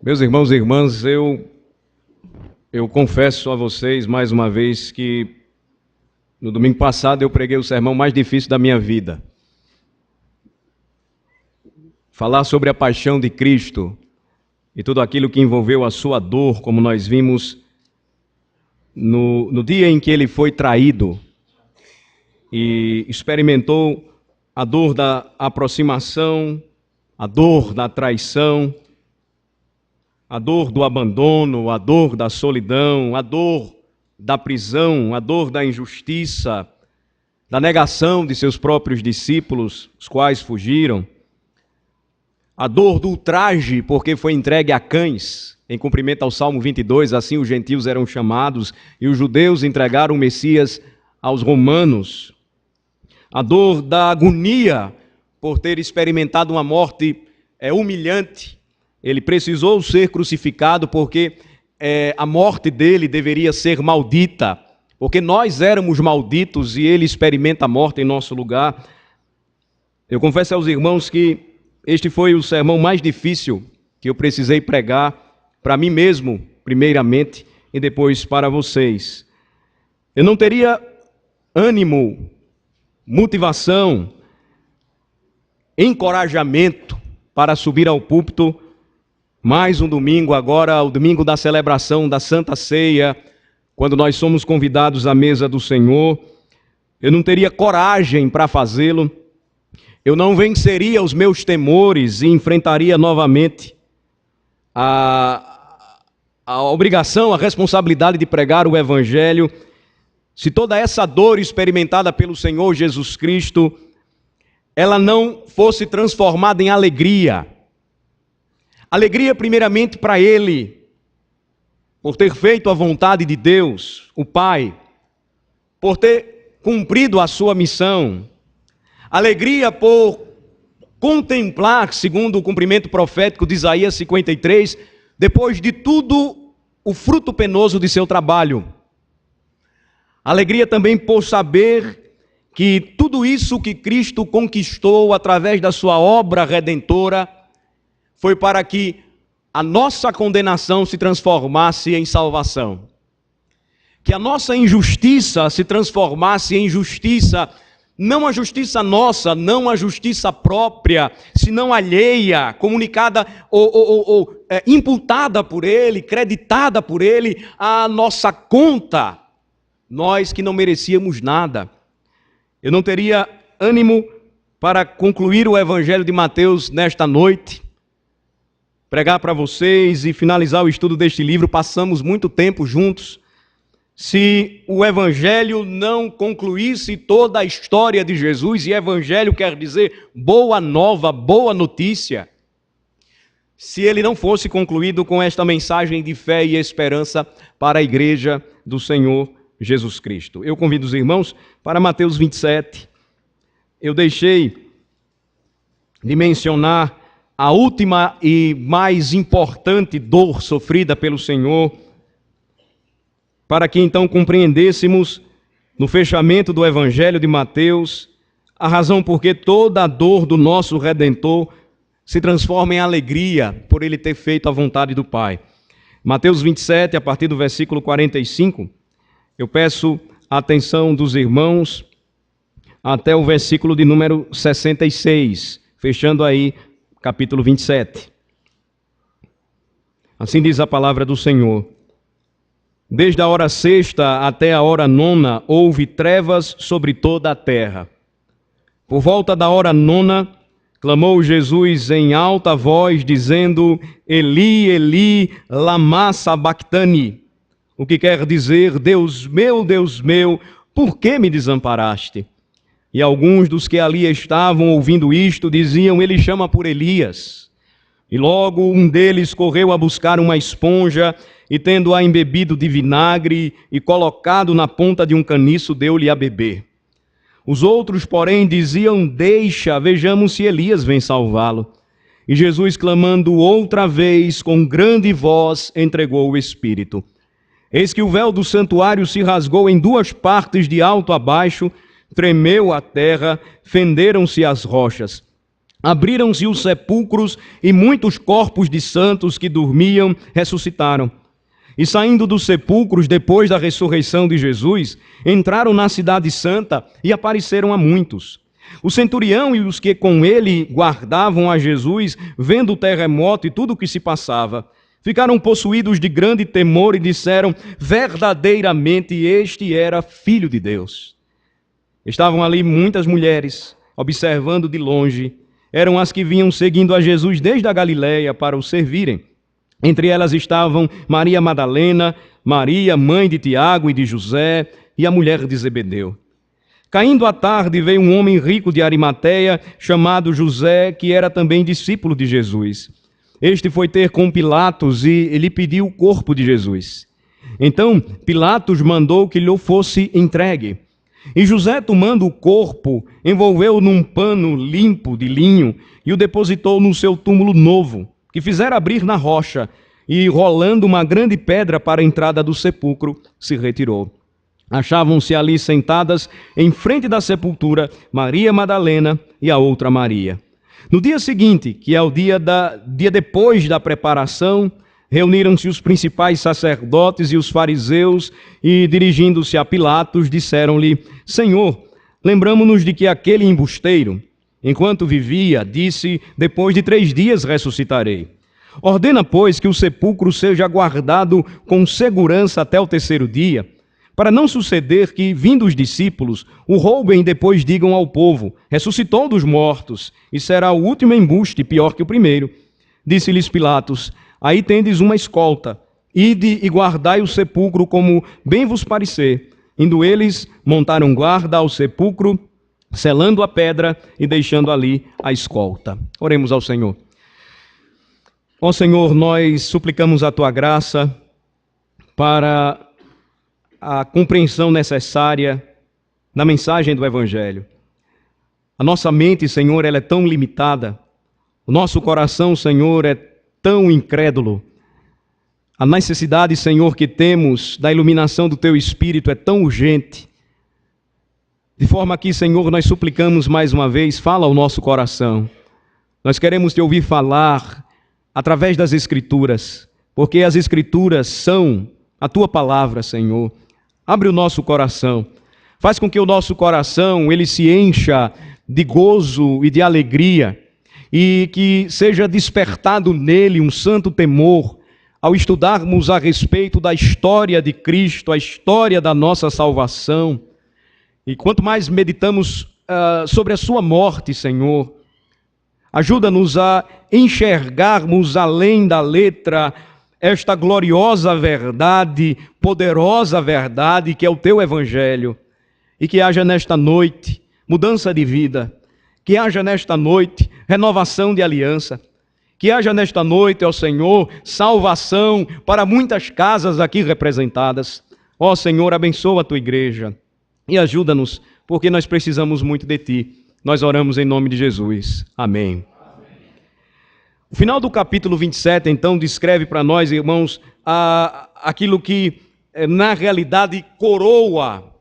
Meus irmãos e irmãs, eu confesso a vocês mais uma vez que no domingo passado eu preguei o sermão mais difícil da minha vida. Falar sobre a paixão de Cristo e tudo aquilo que envolveu a sua dor, como nós vimos no dia em que ele foi traído e experimentou a dor da aproximação, a dor da traição, a dor do abandono, a dor da solidão, a dor da prisão, a dor da injustiça, da negação de seus próprios discípulos, os quais fugiram, a dor do ultraje, porque foi entregue a cães, em cumprimento ao Salmo 22, assim os gentios eram chamados, e os judeus entregaram o Messias aos romanos, a dor da agonia, por ter experimentado uma morte humilhante. Ele precisou ser crucificado porque a morte dele deveria ser maldita, porque nós éramos malditos e ele experimenta a morte em nosso lugar. Eu confesso aos irmãos que este foi o sermão mais difícil que eu precisei pregar para mim mesmo, primeiramente, e depois para vocês. Eu não teria ânimo, motivação, encorajamento para subir ao púlpito mais um domingo, agora o domingo da celebração da Santa Ceia, quando nós somos convidados à mesa do Senhor. Eu não teria coragem para fazê-lo, eu não venceria os meus temores e enfrentaria novamente a obrigação, a responsabilidade de pregar o Evangelho, se toda essa dor experimentada pelo Senhor Jesus Cristo, ela não fosse transformada em alegria. Alegria primeiramente para ele, por ter feito a vontade de Deus, o Pai, por ter cumprido a sua missão. Alegria por contemplar, segundo o cumprimento profético de Isaías 53, depois de tudo, o fruto penoso de seu trabalho. Alegria também por saber que tudo isso que Cristo conquistou através da sua obra redentora foi para que a nossa condenação se transformasse em salvação. Que a nossa injustiça se transformasse em justiça, não a justiça nossa, não a justiça própria, senão alheia, comunicada ou imputada por Ele, creditada por Ele, à nossa conta, nós que não merecíamos nada. Eu não teria ânimo para concluir o Evangelho de Mateus nesta noite, pregar para vocês e finalizar o estudo deste livro. Passamos muito tempo juntos. Se o Evangelho não concluísse toda a história de Jesus, e Evangelho quer dizer boa nova, boa notícia, se ele não fosse concluído com esta mensagem de fé e esperança para a igreja do Senhor Jesus Cristo. Eu convido os irmãos para Mateus 27. Eu deixei de mencionar a última e mais importante dor sofrida pelo Senhor, para que então compreendêssemos no fechamento do Evangelho de Mateus a razão por que toda a dor do nosso Redentor se transforma em alegria por ele ter feito a vontade do Pai. Mateus 27, a partir do versículo 45, eu peço a atenção dos irmãos até o versículo de número 66, fechando aí capítulo 27. Assim diz a palavra do Senhor. Desde a hora sexta até a hora nona, houve trevas sobre toda a terra. Por volta da hora nona, clamou Jesus em alta voz, dizendo: Eli, Eli, lama sabactani. O que quer dizer: Deus meu, por que me desamparaste? E alguns dos que ali estavam ouvindo isto diziam: ele chama por Elias. E logo um deles correu a buscar uma esponja e, tendo-a embebido de vinagre e colocado na ponta de um caniço, deu-lhe a beber. Os outros, porém, diziam: deixa, vejamos se Elias vem salvá-lo. E Jesus, clamando outra vez com grande voz, entregou o Espírito. Eis que o véu do santuário se rasgou em duas partes de alto a baixo, tremeu a terra, fenderam-se as rochas. Abriram-se os sepulcros e muitos corpos de santos que dormiam ressuscitaram. E saindo dos sepulcros depois da ressurreição de Jesus, entraram na cidade santa e apareceram a muitos. O centurião e os que com ele guardavam a Jesus, vendo o terremoto e tudo o que se passava, ficaram possuídos de grande temor e disseram: verdadeiramente este era Filho de Deus. Estavam ali muitas mulheres, observando de longe. Eram as que vinham seguindo a Jesus desde a Galiléia para o servirem. Entre elas estavam Maria Madalena, Maria, mãe de Tiago e de José, e a mulher de Zebedeu. Caindo a tarde, veio um homem rico de Arimateia, chamado José, que era também discípulo de Jesus. Este foi ter com Pilatos e lhe pediu o corpo de Jesus. Então Pilatos mandou que lhe fosse entregue. E José, tomando o corpo, envolveu-o num pano limpo de linho e o depositou no seu túmulo novo, que fizera abrir na rocha, e rolando uma grande pedra para a entrada do sepulcro, se retirou. Achavam-se ali sentadas, em frente da sepultura, Maria Madalena e a outra Maria. No dia seguinte, que é o dia depois da preparação, reuniram-se os principais sacerdotes e os fariseus e, dirigindo-se a Pilatos, disseram-lhe: Senhor, lembramo-nos de que aquele embusteiro, enquanto vivia, disse: depois de 3 dias ressuscitarei. Ordena, pois, que o sepulcro seja guardado com segurança até o 3º dia, para não suceder que, vindo os discípulos, o roubem e depois digam ao povo: ressuscitou dos mortos, e será o último embuste pior que o primeiro. Disse-lhes Pilatos: aí tendes uma escolta, ide e guardai o sepulcro como bem vos parecer. Indo eles, montaram guarda ao sepulcro, selando a pedra e deixando ali a escolta. Oremos ao Senhor. Ó Senhor, nós suplicamos a Tua graça para a compreensão necessária da mensagem do Evangelho. A nossa mente, Senhor, ela é tão limitada. O nosso coração, Senhor, é tão incrédulo. A necessidade, Senhor, que temos da iluminação do Teu Espírito é tão urgente. De forma que, Senhor, nós suplicamos mais uma vez, fala ao nosso coração. Nós queremos Te ouvir falar através das Escrituras, porque as Escrituras são a Tua palavra, Senhor. Abre o nosso coração. Faz com que o nosso coração ele se encha de gozo e de alegria e que seja despertado nele um santo temor ao estudarmos a respeito da história de Cristo, a história da nossa salvação. E quanto mais meditamos sobre a sua morte, Senhor, ajuda-nos a enxergarmos além da letra esta gloriosa verdade, poderosa verdade que é o Teu Evangelho. E que haja nesta noite mudança de vida, que haja nesta noite renovação de aliança, que haja nesta noite, ó Senhor, salvação para muitas casas aqui representadas. Ó Senhor, abençoa a Tua igreja e ajuda-nos, porque nós precisamos muito de Ti. Nós oramos em nome de Jesus. Amém. O final do capítulo 27, então, descreve para nós, irmãos, aquilo que, na realidade, coroa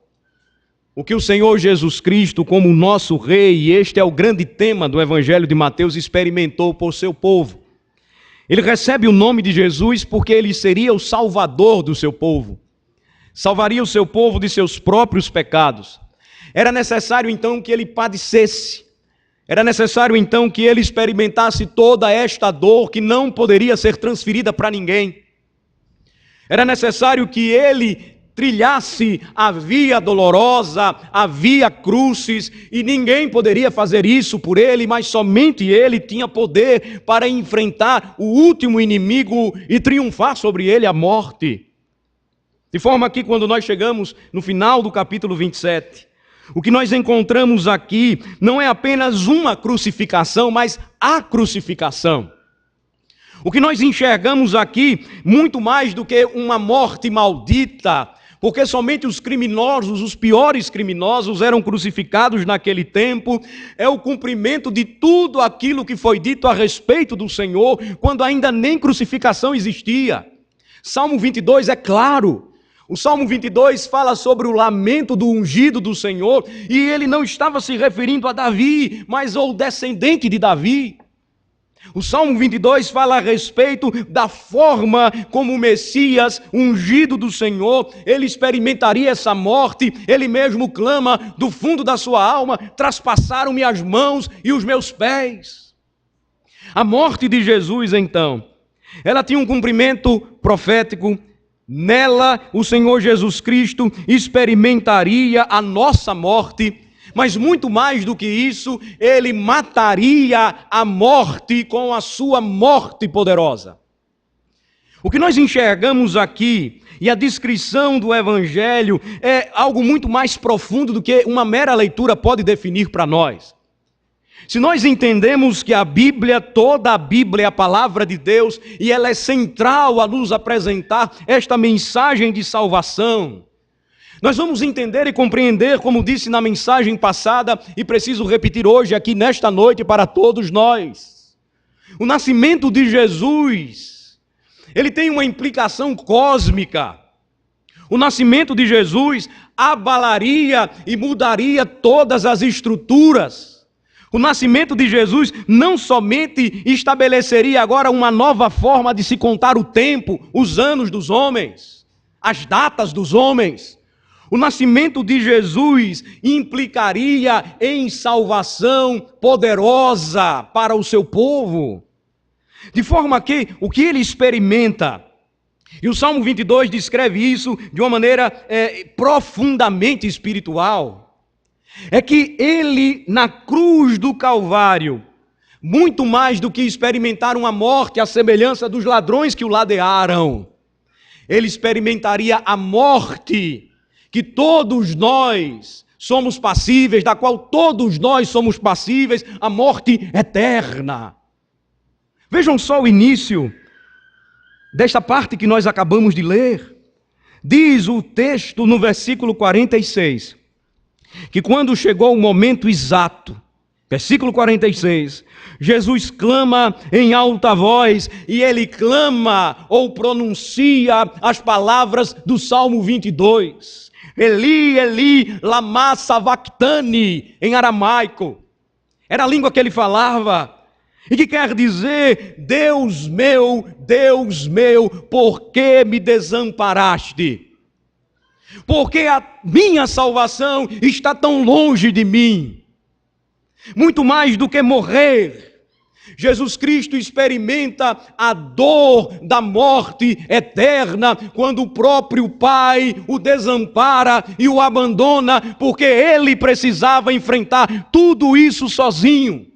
o que o Senhor Jesus Cristo, como nosso Rei, e este é o grande tema do Evangelho de Mateus, experimentou por seu povo. Ele recebe o nome de Jesus porque ele seria o salvador do seu povo. Salvaria o seu povo de seus próprios pecados. Era necessário, então, que ele padecesse. Era necessário, então, que ele experimentasse toda esta dor que não poderia ser transferida para ninguém. Era necessário que ele trilhasse a via dolorosa, a via crucis, e ninguém poderia fazer isso por ele, mas somente ele tinha poder para enfrentar o último inimigo e triunfar sobre ele, a morte. De forma que quando nós chegamos no final do capítulo 27, o que nós encontramos aqui não é apenas uma crucificação, mas a crucificação. O que nós enxergamos aqui, muito mais do que uma morte maldita, porque somente os criminosos, os piores criminosos eram crucificados naquele tempo, é o cumprimento de tudo aquilo que foi dito a respeito do Senhor, quando ainda nem crucificação existia. Salmo 22 é claro. O Salmo 22 fala sobre o lamento do ungido do Senhor, e ele não estava se referindo a Davi, mas ao descendente de Davi. O Salmo 22 fala a respeito da forma como o Messias, ungido do Senhor, ele experimentaria essa morte. Ele mesmo clama do fundo da sua alma: traspassaram-me as mãos e os meus pés. A morte de Jesus, então, ela tinha um cumprimento profético. Nela, o Senhor Jesus Cristo experimentaria a nossa morte, mas muito mais do que isso, ele mataria a morte com a sua morte poderosa. O que nós enxergamos aqui, e a descrição do Evangelho, é algo muito mais profundo do que uma mera leitura pode definir para nós. Se nós entendemos que a Bíblia, toda a Bíblia é a palavra de Deus, e ela é central a nos apresentar esta mensagem de salvação, nós vamos entender e compreender, como disse na mensagem passada, e preciso repetir hoje aqui nesta noite para todos nós. O nascimento de Jesus, ele tem uma implicação cósmica. O nascimento de Jesus abalaria e mudaria todas as estruturas. O nascimento de Jesus não somente estabeleceria agora uma nova forma de se contar o tempo, os anos dos homens, as datas dos homens. O nascimento de Jesus implicaria em salvação poderosa para o seu povo. De forma que o que ele experimenta, e o Salmo 22 descreve isso de uma maneira profundamente espiritual, é que ele, na cruz do Calvário, muito mais do que experimentar uma morte à semelhança dos ladrões que o ladearam, ele experimentaria a morte que todos nós somos passíveis, da qual todos nós somos passíveis, a morte eterna. Vejam só o início desta parte que nós acabamos de ler. Diz o texto no versículo 46, que quando chegou o momento exato, versículo 46, Jesus clama em alta voz, e ele clama ou pronuncia as palavras do Salmo 22. Eli, Eli, lama sabachthani, em aramaico. Era a língua que ele falava, e que quer dizer: Deus meu, por que me desamparaste? Porque a minha salvação está tão longe de mim. Muito mais do que morrer, Jesus Cristo experimenta a dor da morte eterna, quando o próprio Pai o desampara e o abandona, porque ele precisava enfrentar tudo isso sozinho.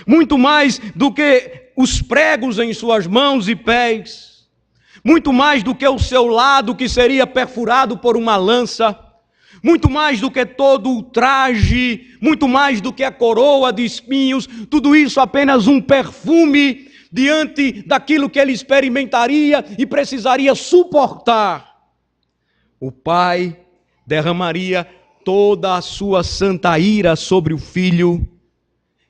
Muito mais do que os pregos em suas mãos e pés, muito mais do que o seu lado que seria perfurado por uma lança, muito mais do que todo o traje, muito mais do que a coroa de espinhos, tudo isso apenas um perfume diante daquilo que ele experimentaria e precisaria suportar. O Pai derramaria toda a sua santa ira sobre o Filho,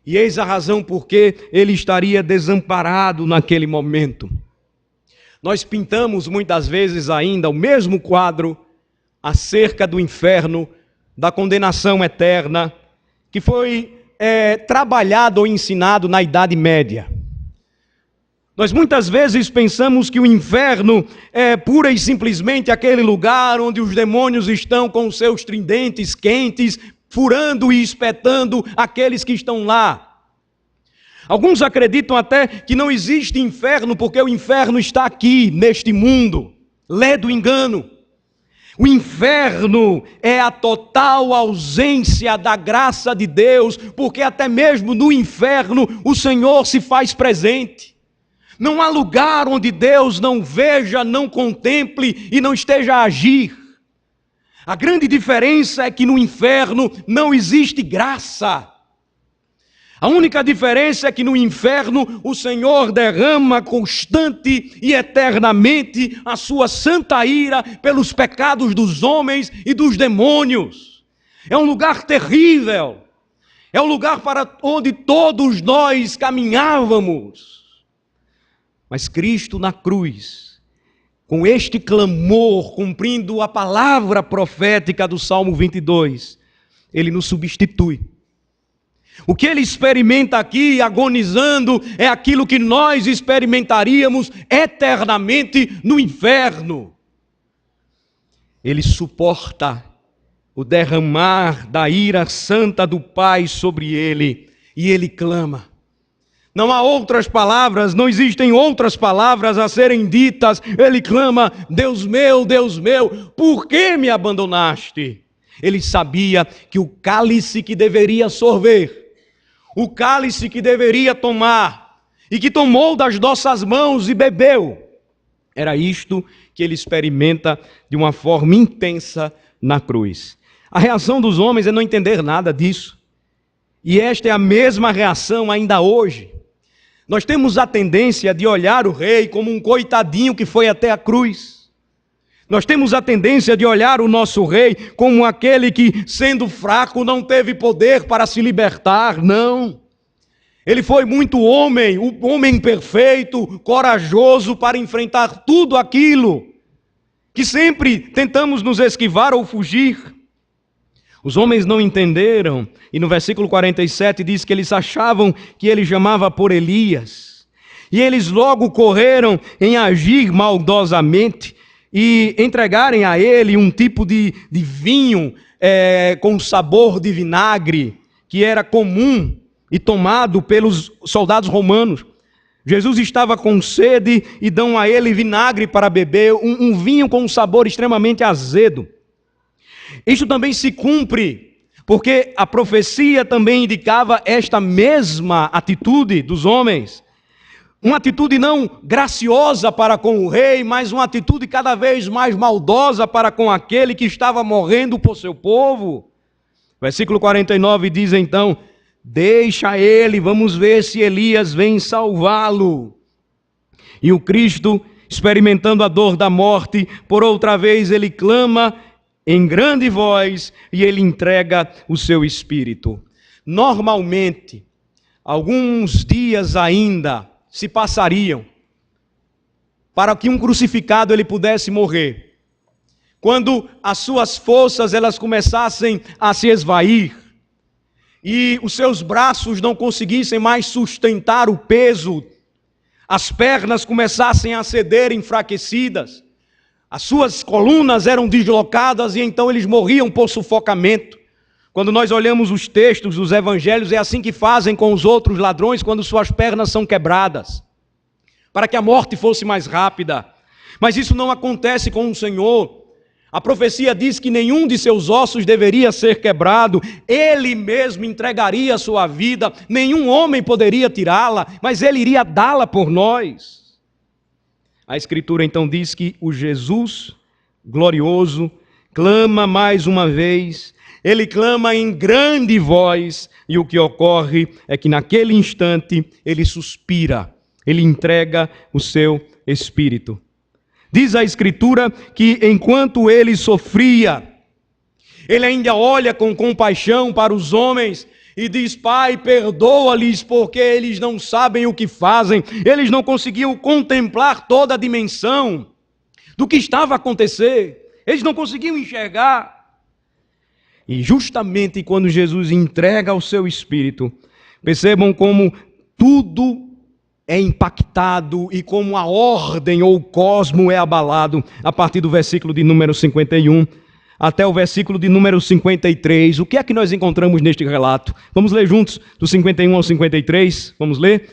e eis a razão por que ele estaria desamparado naquele momento. Nós pintamos muitas vezes ainda o mesmo quadro acerca do inferno, da condenação eterna, que foi trabalhado ou ensinado na Idade Média. Nós muitas vezes pensamos que o inferno é pura e simplesmente aquele lugar onde os demônios estão com os seus tridentes quentes, furando e espetando aqueles que estão lá. Alguns acreditam até que não existe inferno, porque o inferno está aqui, neste mundo. Lé do engano. O inferno é a total ausência da graça de Deus, porque até mesmo no inferno o Senhor se faz presente. Não há lugar onde Deus não veja, não contemple e não esteja a agir. A grande diferença é que no inferno não existe graça. A única diferença é que no inferno o Senhor derrama constante e eternamente a sua santa ira pelos pecados dos homens e dos demônios. É um lugar terrível. É um lugar para onde todos nós caminhávamos. Mas Cristo na cruz, com este clamor, cumprindo a palavra profética do Salmo 22, ele nos substitui. O que ele experimenta aqui, agonizando, é aquilo que nós experimentaríamos eternamente no inferno. Ele suporta o derramar da ira santa do Pai sobre ele, e ele clama. Não há outras palavras, não existem outras palavras a serem ditas. Ele clama: Deus meu, por que me abandonaste? Ele sabia que o cálice que deveria sorver, o cálice que deveria tomar, e que tomou das nossas mãos e bebeu, era isto que ele experimenta de uma forma intensa na cruz. A reação dos homens é não entender nada disso. E esta é a mesma reação ainda hoje. Nós temos a tendência de olhar o rei como um coitadinho que foi até a cruz. Nós temos a tendência de olhar o nosso rei como aquele que, sendo fraco, não teve poder para se libertar. Não. Ele foi muito homem, o homem perfeito, corajoso para enfrentar tudo aquilo que sempre tentamos nos esquivar ou fugir. Os homens não entenderam, e no versículo 47 diz que eles achavam que ele chamava por Elias. E eles logo correram em agir maldosamente e entregarem a ele um tipo de vinho com sabor de vinagre, que era comum e tomado pelos soldados romanos. Jesus estava com sede e dão a ele vinagre para beber, um vinho com um sabor extremamente azedo. Isto também se cumpre, porque a profecia também indicava esta mesma atitude dos homens. Uma atitude não graciosa para com o rei, mas uma atitude cada vez mais maldosa para com aquele que estava morrendo por seu povo. Versículo 49 diz então: deixa ele, vamos ver se Elias vem salvá-lo. E o Cristo, experimentando a dor da morte, por outra vez ele clama em grande voz, e ele entrega o seu espírito. Normalmente, alguns dias ainda se passariam para que um crucificado ele pudesse morrer. Quando as suas forças elas começassem a se esvair, e os seus braços não conseguissem mais sustentar o peso, as pernas começassem a ceder enfraquecidas, as suas colunas eram deslocadas e então eles morriam por sufocamento. Quando nós olhamos os textos dos evangelhos, é assim que fazem com os outros ladrões quando suas pernas são quebradas, para que a morte fosse mais rápida. Mas isso não acontece com o Senhor. A profecia diz que nenhum de seus ossos deveria ser quebrado, ele mesmo entregaria a sua vida, nenhum homem poderia tirá-la, mas ele iria dá-la por nós. A Escritura então diz que o Jesus glorioso clama mais uma vez, ele clama em grande voz, e o que ocorre é que naquele instante ele suspira, ele entrega o seu espírito. Diz a Escritura que enquanto ele sofria, ele ainda olha com compaixão para os homens e diz: Pai, perdoa-lhes porque eles não sabem o que fazem. Eles não conseguiam contemplar toda a dimensão do que estava a acontecer. Eles não conseguiam enxergar. E justamente quando Jesus entrega o seu espírito, percebam como tudo é impactado e como a ordem ou o cosmo é abalado a partir do versículo de número 51 até o versículo de número 53. O que é que nós encontramos neste relato? Vamos ler juntos, do 51 ao 53, vamos ler?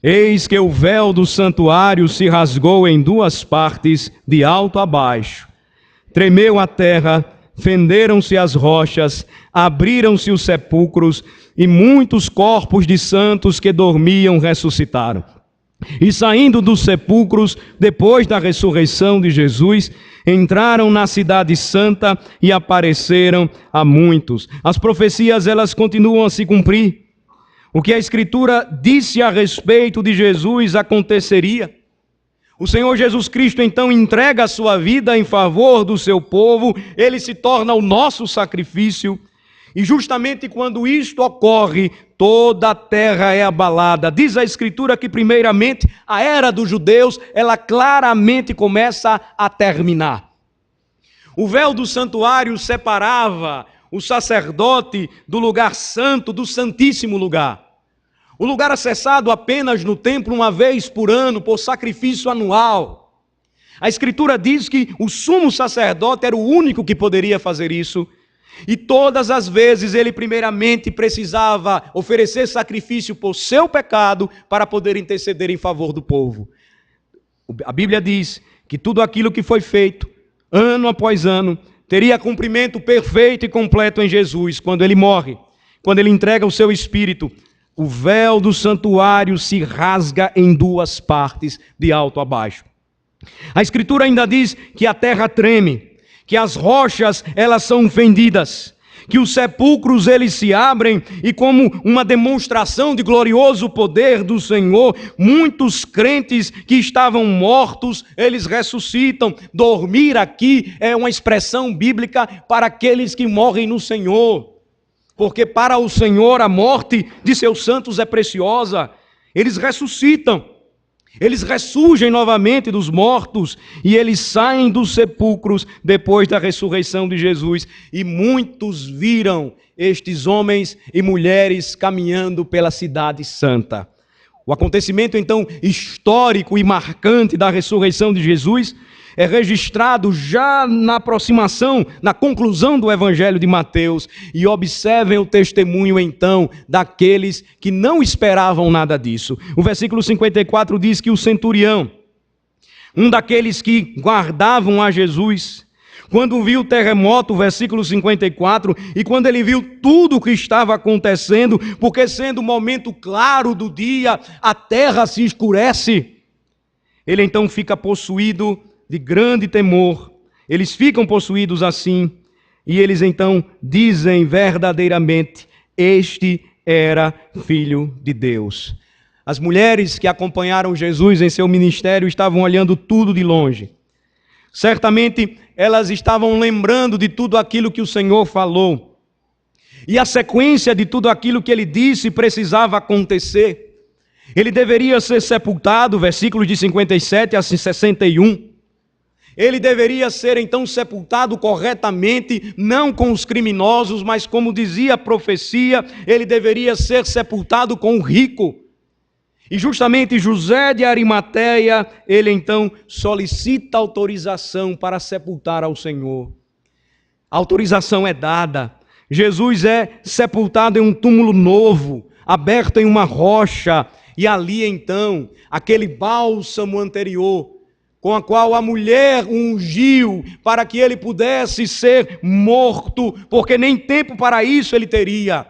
Eis que o véu do santuário se rasgou em duas partes, de alto a baixo. Tremeu a terra, fenderam-se as rochas, abriram-se os sepulcros, e muitos corpos de santos que dormiam ressuscitaram. E saindo dos sepulcros, depois da ressurreição de Jesus, entraram na cidade santa e apareceram a muitos. As profecias, elas continuam a se cumprir. O que a Escritura disse a respeito de Jesus aconteceria. O Senhor Jesus Cristo então entrega a sua vida em favor do seu povo, ele se torna o nosso sacrifício, e justamente quando isto ocorre, toda a terra é abalada. Diz a Escritura que, primeiramente, a era dos judeus, ela claramente começa a terminar. O véu do santuário separava o sacerdote do lugar santo, do santíssimo lugar. O lugar acessado apenas no templo uma vez por ano, por sacrifício anual. A Escritura diz que o sumo sacerdote era o único que poderia fazer isso. E todas as vezes ele primeiramente precisava oferecer sacrifício por seu pecado para poder interceder em favor do povo. A Bíblia diz que tudo aquilo que foi feito, ano após ano, teria cumprimento perfeito e completo em Jesus, quando ele morre, quando ele entrega o seu espírito. O véu do santuário se rasga em duas partes, de alto a baixo. A Escritura ainda diz que a terra treme, que as rochas elas são fendidas, que os sepulcros eles se abrem e, como uma demonstração de glorioso poder do Senhor, muitos crentes que estavam mortos, eles ressuscitam. Dormir aqui é uma expressão bíblica para aqueles que morrem no Senhor. Porque para o Senhor a morte de seus santos é preciosa. Eles ressuscitam, eles ressurgem novamente dos mortos e eles saem dos sepulcros depois da ressurreição de Jesus. E muitos viram estes homens e mulheres caminhando pela cidade santa. O acontecimento então histórico e marcante da ressurreição de Jesus é registrado já na aproximação, na conclusão do Evangelho de Mateus. E observem o testemunho então daqueles que não esperavam nada disso. O versículo 54 diz que o centurião, um daqueles que guardavam a Jesus, quando viu o terremoto, versículo 54, e quando ele viu tudo o que estava acontecendo, porque sendo o momento claro do dia, a terra se escurece, ele então fica possuído de grande temor. Eles ficam possuídos assim, e eles então dizem verdadeiramente: este era filho de Deus. As mulheres que acompanharam Jesus em seu ministério estavam olhando tudo de longe. Certamente elas estavam lembrando de tudo aquilo que o Senhor falou. E a sequência de tudo aquilo que ele disse precisava acontecer. Ele deveria ser sepultado, versículos de 57 a 61. Ele deveria ser então sepultado corretamente, não com os criminosos, mas como dizia a profecia, ele deveria ser sepultado com o rico. E justamente José de Arimateia, ele então solicita autorização para sepultar ao Senhor. A autorização é dada. Jesus é sepultado em um túmulo novo, aberto em uma rocha, e ali então, aquele bálsamo anterior, com a qual a mulher ungiu para que ele pudesse ser morto, porque nem tempo para isso ele teria.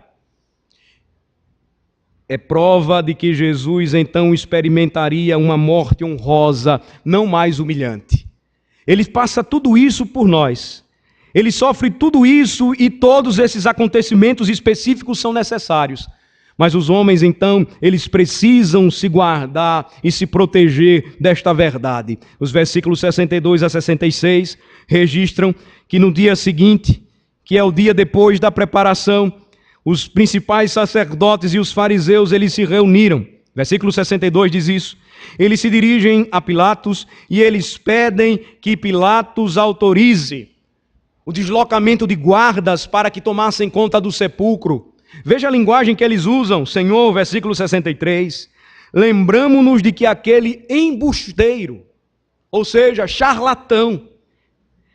É prova de que Jesus então experimentaria uma morte honrosa, não mais humilhante. Ele passa tudo isso por nós. Ele sofre tudo isso e todos esses acontecimentos específicos são necessários. Mas os homens, então, eles precisam se guardar e se proteger desta verdade. Os versículos 62 a 66 registram que no dia seguinte, que é o dia depois da preparação, os principais sacerdotes e os fariseus, eles se reuniram. Versículo 62 diz isso. Eles se dirigem a Pilatos e eles pedem que Pilatos autorize o deslocamento de guardas para que tomassem conta do sepulcro. Veja a linguagem que eles usam, Senhor, versículo 63. Lembramo-nos de que aquele embusteiro, ou seja, charlatão,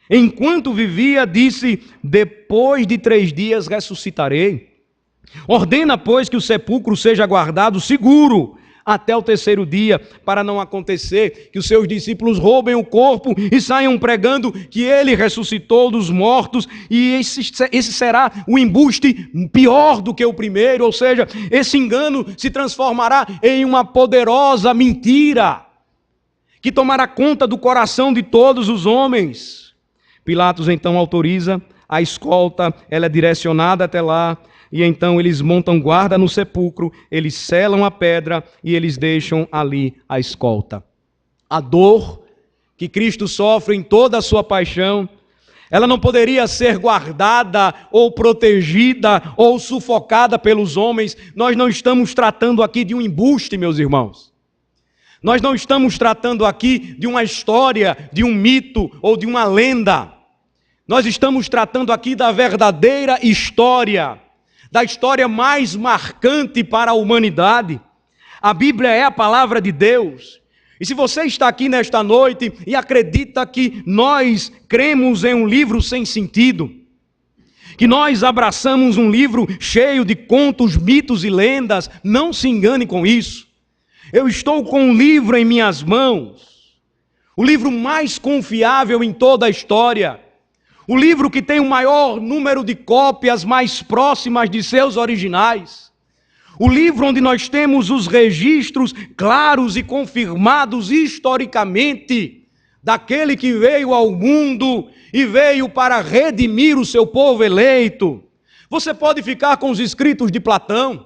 enquanto vivia, disse: depois de 3 dias ressuscitarei. Ordena, pois, que o sepulcro seja guardado seguro até o 3º dia, para não acontecer que os seus discípulos roubem o corpo e saiam pregando que ele ressuscitou dos mortos, e esse será o embuste pior do que o primeiro, ou seja, esse engano se transformará em uma poderosa mentira, que tomará conta do coração de todos os homens. Pilatos então autoriza, a escolta ela é direcionada até lá, e então eles montam guarda no sepulcro, eles selam a pedra e eles deixam ali a escolta. A dor que Cristo sofre em toda a sua paixão, Ela não poderia ser guardada ou protegida ou sufocada pelos homens. Nós não estamos tratando aqui de um embuste, meus irmãos. Nós não estamos tratando aqui de uma história, de um mito ou de uma lenda. Nós estamos tratando aqui da verdadeira história, da história mais marcante para a humanidade. A Bíblia é a palavra de Deus. E se você está aqui nesta noite e acredita que nós cremos em um livro sem sentido, que nós abraçamos um livro cheio de contos, mitos e lendas, não se engane com isso. Eu estou com um livro em minhas mãos, o livro mais confiável em toda a história, o livro que tem o maior número de cópias mais próximas de seus originais, o livro onde nós temos os registros claros e confirmados historicamente daquele que veio ao mundo e veio para redimir o seu povo eleito. Você pode ficar com os escritos de Platão,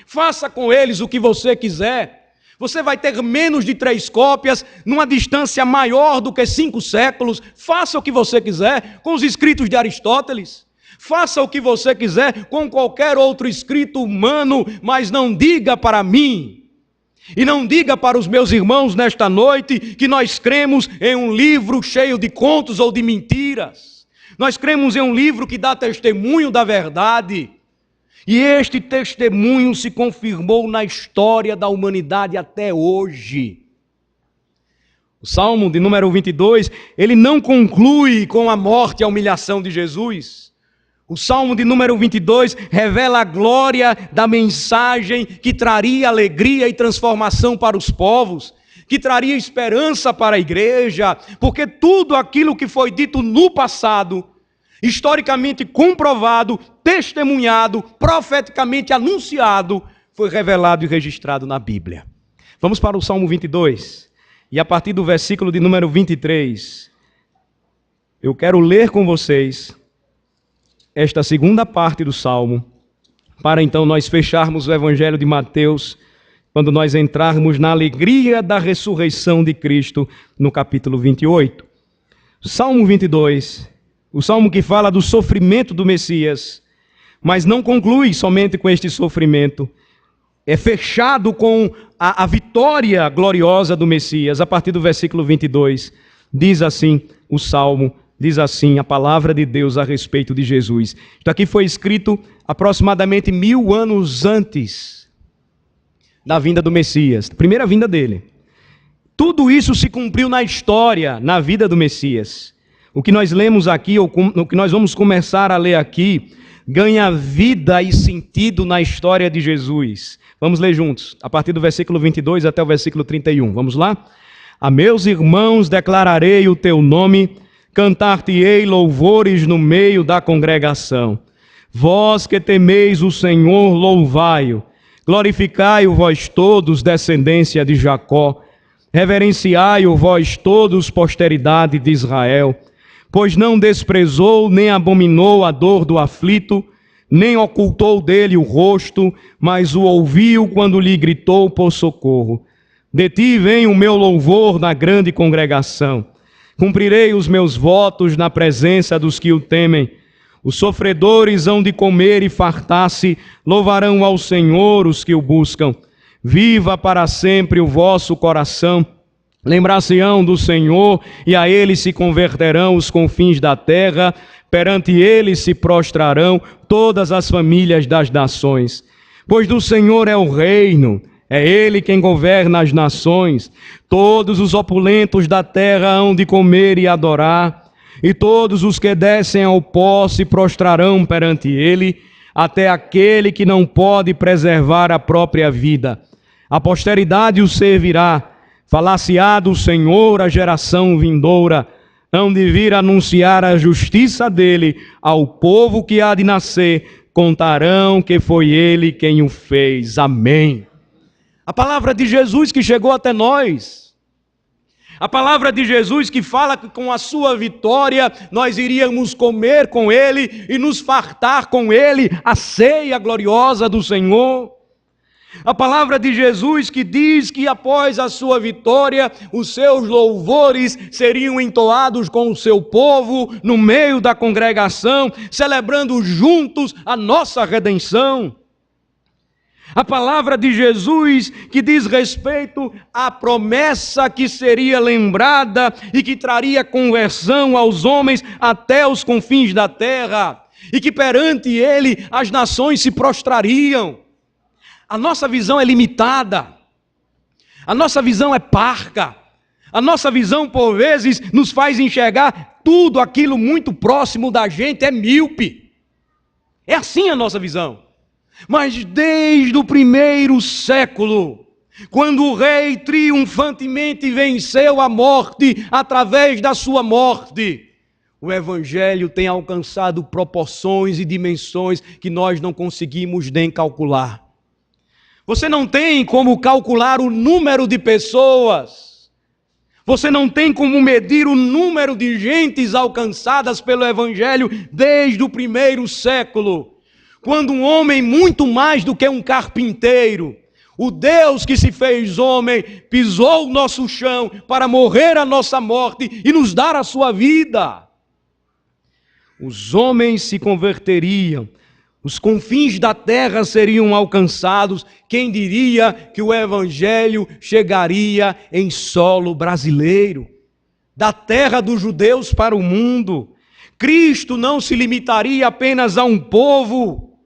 faça com eles o que você quiser. Você vai ter menos de 3 cópias, numa distância maior do que 5 séculos. Faça o que você quiser com os escritos de Aristóteles. Faça o que você quiser com qualquer outro escrito humano, mas não diga para mim, e não diga para os meus irmãos nesta noite, que nós cremos em um livro cheio de contos ou de mentiras. Nós cremos em um livro que dá testemunho da verdade. E este testemunho se confirmou na história da humanidade até hoje. O Salmo de número 22, ele não conclui com a morte e a humilhação de Jesus. O Salmo de número 22 revela a glória da mensagem que traria alegria e transformação para os povos, que traria esperança para a igreja, porque tudo aquilo que foi dito no passado, historicamente comprovado, testemunhado, profeticamente anunciado, foi revelado e registrado na Bíblia. Vamos para o Salmo 22, e a partir do versículo de número 23, eu quero ler com vocês esta segunda parte do Salmo, para então nós fecharmos o Evangelho de Mateus, quando nós entrarmos na alegria da ressurreição de Cristo, no capítulo 28. Salmo 22, o Salmo que fala do sofrimento do Messias, mas não conclui somente com este sofrimento, é fechado com a vitória gloriosa do Messias. A partir do versículo 22, diz assim o Salmo, diz assim a palavra de Deus a respeito de Jesus. Isto aqui foi escrito aproximadamente 1000 anos antes da vinda do Messias, primeira vinda dele. Tudo isso se cumpriu na história, na vida do Messias. O que nós lemos aqui, ou o que nós vamos começar a ler aqui, ganha vida e sentido na história de Jesus. Vamos ler juntos, a partir do versículo 22 até o versículo 31. Vamos lá? A meus irmãos declararei o teu nome, cantar-te-ei louvores no meio da congregação. Vós que temeis o Senhor, louvai-o. Glorificai-o vós todos, descendência de Jacó. Reverenciai-o vós todos, posteridade de Israel. Pois não desprezou, nem abominou a dor do aflito, nem ocultou dele o rosto, mas o ouviu quando lhe gritou por socorro. De ti vem o meu louvor na grande congregação. Cumprirei os meus votos na presença dos que o temem. Os sofredores hão de comer e fartar-se, louvarão ao Senhor os que o buscam. Viva para sempre o vosso coração. Lembrar-se-ão do Senhor, e a ele se converterão os confins da terra. Perante ele se prostrarão todas as famílias das nações. Pois do Senhor é o reino, é ele quem governa as nações. Todos os opulentos da terra hão de comer e adorar, e todos os que descem ao pó se prostrarão perante ele, até aquele que não pode preservar a própria vida. A posteridade o servirá, falar-se-á do Senhor a geração vindoura, hão de vir anunciar a justiça dele ao povo que há de nascer, contarão que foi ele quem o fez. Amém. A palavra de Jesus que chegou até nós, a palavra de Jesus que fala que com a sua vitória nós iríamos comer com ele e nos fartar com ele a ceia gloriosa do Senhor. A palavra de Jesus que diz que após a sua vitória, os seus louvores seriam entoados com o seu povo no meio da congregação, celebrando juntos a nossa redenção. A palavra de Jesus que diz respeito à promessa que seria lembrada e que traria conversão aos homens até os confins da terra, e que perante ele as nações se prostrariam. A nossa visão é limitada, a nossa visão é parca, a nossa visão por vezes nos faz enxergar tudo aquilo muito próximo da gente, é míope. É assim a nossa visão. Mas desde o primeiro século, quando o rei triunfantemente venceu a morte através da sua morte, o evangelho tem alcançado proporções e dimensões que nós não conseguimos nem calcular. Você não tem como calcular o número de pessoas. Você não tem como medir o número de gentes alcançadas pelo evangelho desde o primeiro século. Quando um homem, muito mais do que um carpinteiro, o Deus que se fez homem, pisou o nosso chão para morrer a nossa morte e nos dar a sua vida. Os homens se converteriam, os confins da terra seriam alcançados. Quem diria que o evangelho chegaria em solo brasileiro, da terra dos judeus para o mundo? Cristo não se limitaria apenas a um povo,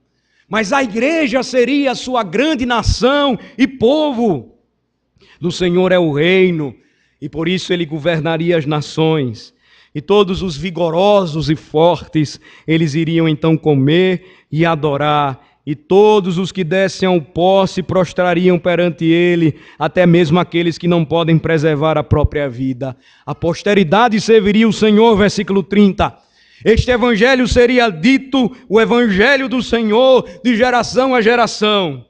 mas a igreja seria a sua grande nação e povo. Do Senhor é o reino, e por isso ele governaria as nações. E todos os vigorosos e fortes, eles iriam então comer e adorar. E todos os que dessem ao pó se prostrariam perante ele, até mesmo aqueles que não podem preservar a própria vida. A posteridade serviria o Senhor, versículo 30. Este evangelho seria dito o evangelho do Senhor de geração a geração.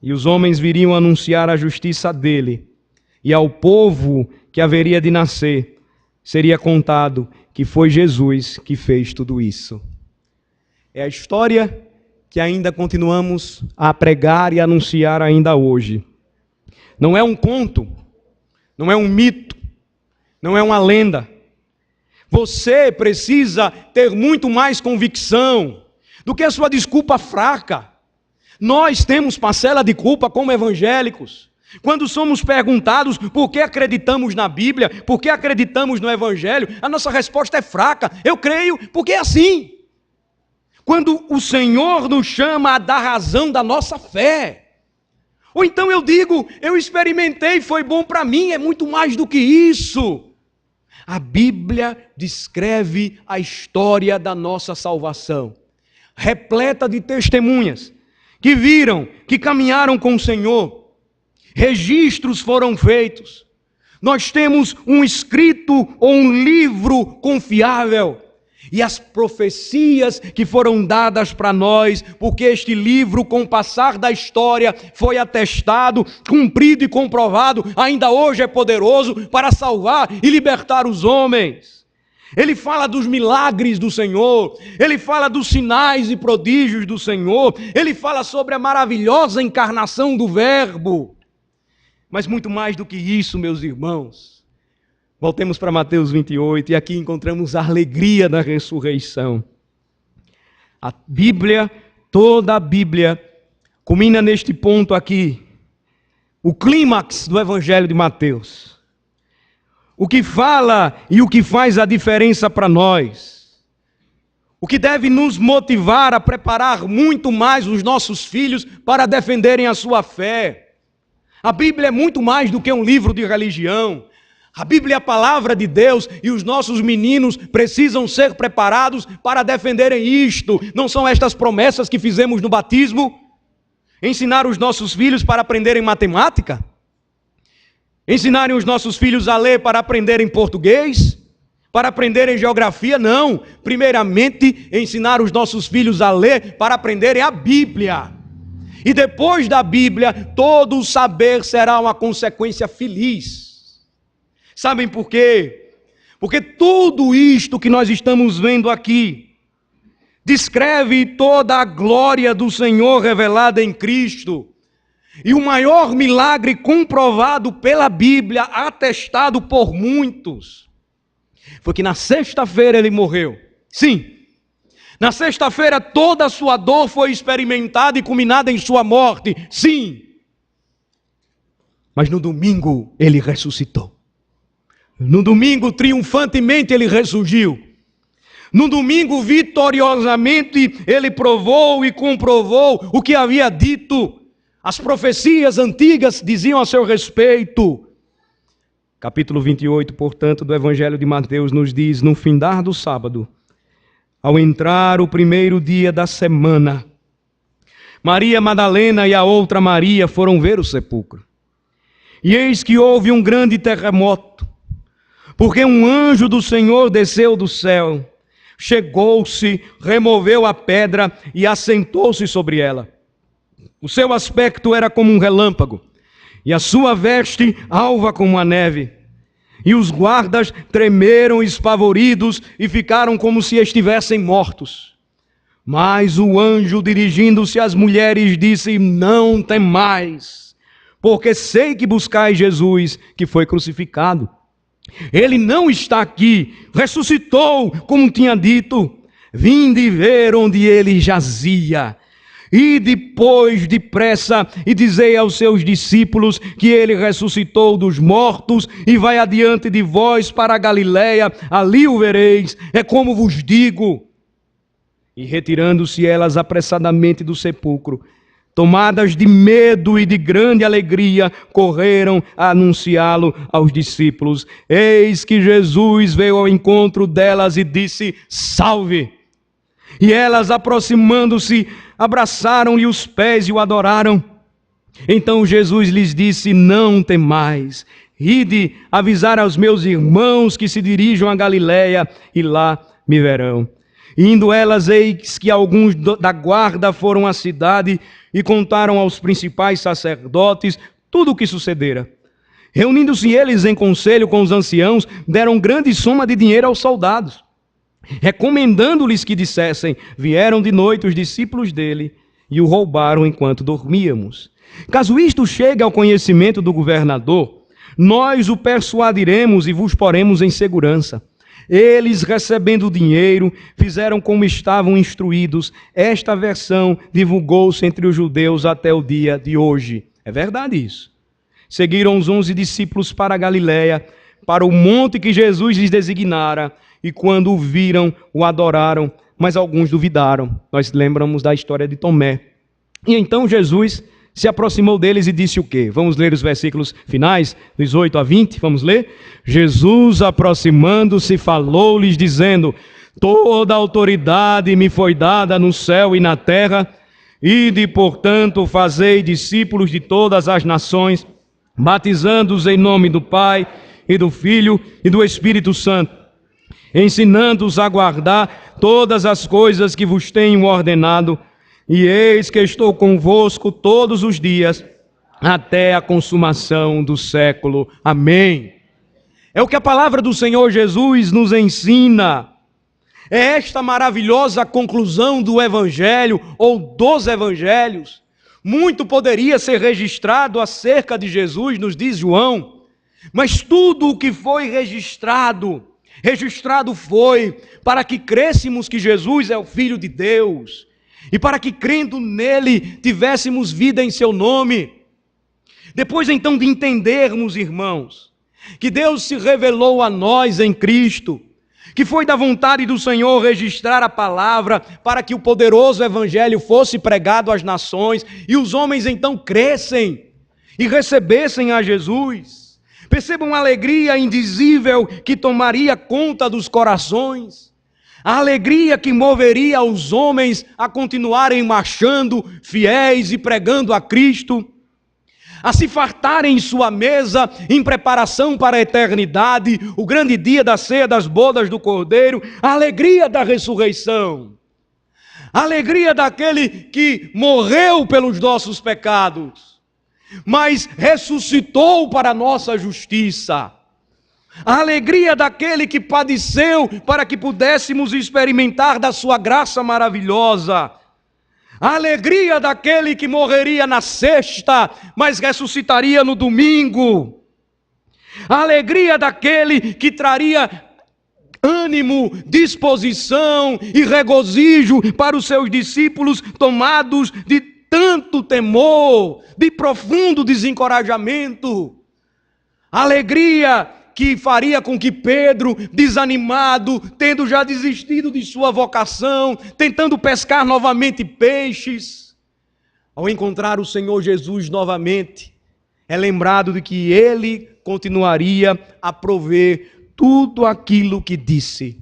E os homens viriam anunciar a justiça dele. E ao povo que haveria de nascer, seria contado que foi Jesus que fez tudo isso. É a história que ainda continuamos a pregar e anunciar ainda hoje. Não é um conto, não é um mito, não é uma lenda. Você precisa ter muito mais convicção do que a sua desculpa fraca. Nós temos parcela de culpa como evangélicos. Quando somos perguntados por que acreditamos na Bíblia, por que acreditamos no Evangelho, a nossa resposta é fraca. Eu creio porque é assim. Quando o Senhor nos chama a dar razão da nossa fé. Ou então eu digo, eu experimentei, foi bom para mim, é muito mais do que isso. A Bíblia descreve a história da nossa salvação, repleta de testemunhas que viram, que caminharam com o Senhor. Registros foram feitos. Nós temos um escrito ou um livro confiável. E as profecias que foram dadas para nós, porque este livro, com o passar da história, foi atestado, cumprido e comprovado, ainda hoje é poderoso para salvar e libertar os homens. Ele fala dos milagres do Senhor, ele fala dos sinais e prodígios do Senhor, ele fala sobre a maravilhosa encarnação do Verbo. Mas muito mais do que isso, meus irmãos. Voltemos para Mateus 28 e aqui encontramos a alegria da ressurreição. A Bíblia, toda a Bíblia, culmina neste ponto aqui, o clímax do Evangelho de Mateus. O que fala e o que faz a diferença para nós. O que deve nos motivar a preparar muito mais os nossos filhos para defenderem a sua fé. A Bíblia é muito mais do que um livro de religião. A Bíblia é a palavra de Deus e os nossos meninos precisam ser preparados para defenderem isto. Não são estas promessas que fizemos no batismo? Ensinar os nossos filhos para aprenderem matemática? Ensinarem os nossos filhos a ler para aprenderem português? Para aprenderem geografia? Não. Primeiramente, ensinar os nossos filhos a ler para aprenderem a Bíblia. E depois da Bíblia, todo o saber será uma consequência feliz. Sabem por quê? Porque tudo isto que nós estamos vendo aqui descreve toda a glória do Senhor revelada em Cristo. E o maior milagre comprovado pela Bíblia, atestado por muitos, foi que na sexta-feira ele morreu. Sim, na sexta-feira toda a sua dor foi experimentada e culminada em sua morte. Sim, mas no domingo ele ressuscitou. No domingo, triunfantemente, ele ressurgiu. No domingo, vitoriosamente, ele provou e comprovou o que havia dito. As profecias antigas diziam a seu respeito. Capítulo 28, portanto, do Evangelho de Mateus nos diz: no findar do sábado, ao entrar o primeiro dia da semana, Maria Madalena e a outra Maria foram ver o sepulcro. E eis que houve um grande terremoto, porque um anjo do Senhor desceu do céu, chegou-se, removeu a pedra e assentou-se sobre ela. O seu aspecto era como um relâmpago, e a sua veste alva como a neve. E os guardas tremeram espavoridos e ficaram como se estivessem mortos. Mas o anjo, dirigindo-se às mulheres, disse: não temais, porque sei que buscais Jesus, que foi crucificado. Ele não está aqui, ressuscitou, como tinha dito. Vinde ver onde ele jazia. E depois, depressa, e dizei aos seus discípulos que ele ressuscitou dos mortos e vai adiante de vós para a Galiléia, ali o vereis, é como vos digo. E retirando-se elas apressadamente do sepulcro, tomadas de medo e de grande alegria, correram a anunciá-lo aos discípulos. Eis que Jesus veio ao encontro delas e disse: salve! E elas, aproximando-se, abraçaram-lhe os pés e o adoraram. Então Jesus lhes disse: não temais, ide avisar aos meus irmãos que se dirijam a Galiléia e lá me verão. Indo elas, eis que alguns da guarda foram à cidade e contaram aos principais sacerdotes tudo o que sucedera. Reunindo-se eles em conselho com os anciãos, deram grande soma de dinheiro aos soldados, recomendando-lhes que dissessem: vieram de noite os discípulos dele e o roubaram enquanto dormíamos. Caso isto chegue ao conhecimento do governador, nós o persuadiremos e vos poremos em segurança. Eles, recebendo o dinheiro, fizeram como estavam instruídos. Esta versão divulgou-se entre os judeus até o dia de hoje. É verdade isso. Seguiram os 11 discípulos para a Galiléia, para o monte que Jesus lhes designara, e quando o viram, o adoraram, mas alguns duvidaram. Nós lembramos da história de Tomé. E então Jesus se aproximou deles e disse o quê? Vamos ler os versículos finais, 18 a 20, vamos ler? Jesus, aproximando-se, falou-lhes, dizendo: toda a autoridade me foi dada no céu e na terra. Ide, portanto, fazei discípulos de todas as nações, batizando-os em nome do Pai, e do Filho, e do Espírito Santo, ensinando-os a guardar todas as coisas que vos tenho ordenado. E eis que estou convosco todos os dias, até a consumação do século. Amém. É o que a palavra do Senhor Jesus nos ensina. É esta maravilhosa conclusão do Evangelho, ou dos Evangelhos. Muito poderia ser registrado acerca de Jesus, nos diz João, mas tudo o que foi registrado foi para que crêssemos que Jesus é o Filho de Deus, e para que, crendo nele, tivéssemos vida em seu nome. Depois então de entendermos, irmãos, que Deus se revelou a nós em Cristo, que foi da vontade do Senhor registrar a palavra para que o poderoso evangelho fosse pregado às nações e os homens então crescem e recebessem a Jesus. Percebam a alegria indizível que tomaria conta dos corações, a alegria que moveria os homens a continuarem marchando fiéis e pregando a Cristo, a se fartarem em sua mesa em preparação para a eternidade, o grande dia da ceia das bodas do Cordeiro, a alegria da ressurreição, a alegria daquele que morreu pelos nossos pecados, mas ressuscitou para a nossa justiça, a alegria daquele que padeceu para que pudéssemos experimentar da sua graça maravilhosa, A alegria daquele que morreria na sexta, mas ressuscitaria no domingo. A alegria daquele que traria ânimo, disposição e regozijo para os seus discípulos tomados de tanto temor, de profundo desencorajamento. A alegria que faria com que Pedro, desanimado, tendo já desistido de sua vocação, tentando pescar novamente peixes, ao encontrar o Senhor Jesus novamente, é lembrado de que ele continuaria a prover tudo aquilo que disse.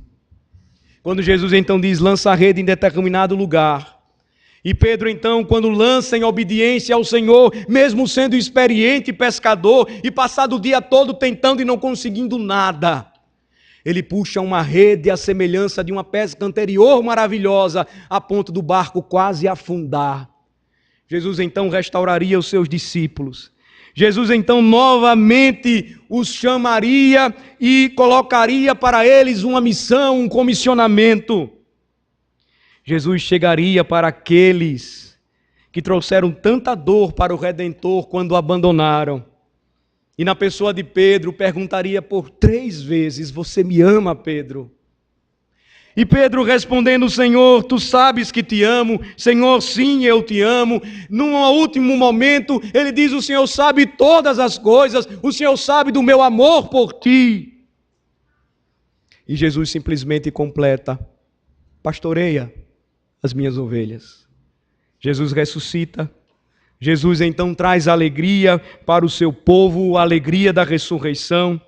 Quando Jesus então diz, lança a rede em determinado lugar, e Pedro então, quando lança em obediência ao Senhor, mesmo sendo experiente pescador, e passado o dia todo tentando e não conseguindo nada, ele puxa uma rede à semelhança de uma pesca anterior maravilhosa, a ponto do barco quase afundar. Jesus então restauraria os seus discípulos. Jesus então novamente os chamaria e colocaria para eles uma missão, um comissionamento. Jesus chegaria para aqueles que trouxeram tanta dor para o Redentor quando o abandonaram. E na pessoa de Pedro perguntaria por 3 vezes, você me ama, Pedro? E Pedro respondendo, Senhor, tu sabes que te amo. Senhor, sim, eu te amo. Num último momento, ele diz, o Senhor sabe todas as coisas. O Senhor sabe do meu amor por ti. E Jesus simplesmente completa, pastoreia as minhas ovelhas. Jesus ressuscita. Jesus então traz alegria para o seu povo, a alegria da ressurreição.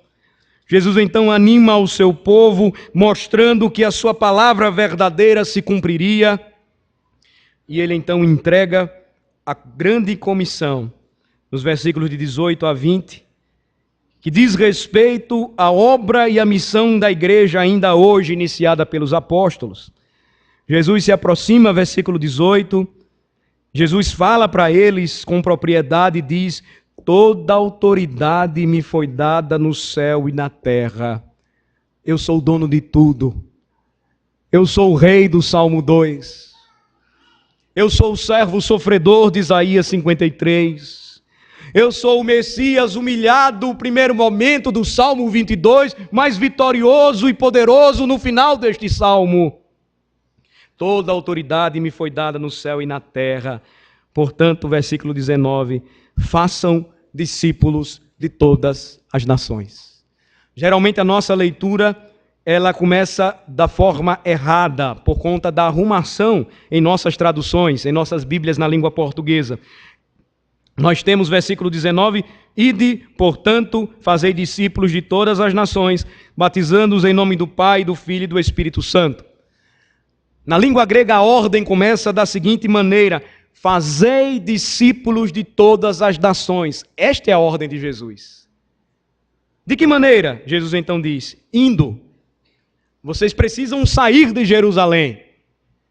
Jesus então anima o seu povo, mostrando que a sua palavra verdadeira se cumpriria. E ele então entrega a grande comissão, nos versículos de 18 a 20, que diz respeito à obra e à missão da igreja ainda hoje iniciada pelos apóstolos. Jesus se aproxima, versículo 18, Jesus fala para eles com propriedade e diz, toda autoridade me foi dada no céu e na terra. Eu sou o dono de tudo. Eu sou o rei do Salmo 2. Eu sou o servo sofredor de Isaías 53. Eu sou o Messias humilhado no primeiro momento do Salmo 22, mas vitorioso e poderoso no final deste Salmo. Toda autoridade me foi dada no céu e na terra. Portanto, versículo 19, façam discípulos de todas as nações. Geralmente a nossa leitura, ela começa da forma errada, por conta da arrumação em nossas traduções, em nossas Bíblias na língua portuguesa. Nós temos versículo 19, ide, portanto, fazei discípulos de todas as nações, batizando-os em nome do Pai, do Filho e do Espírito Santo. Na língua grega a ordem começa da seguinte maneira, fazei discípulos de todas as nações. Esta é a ordem de Jesus. De que maneira? Jesus então diz, indo. Vocês precisam sair de Jerusalém.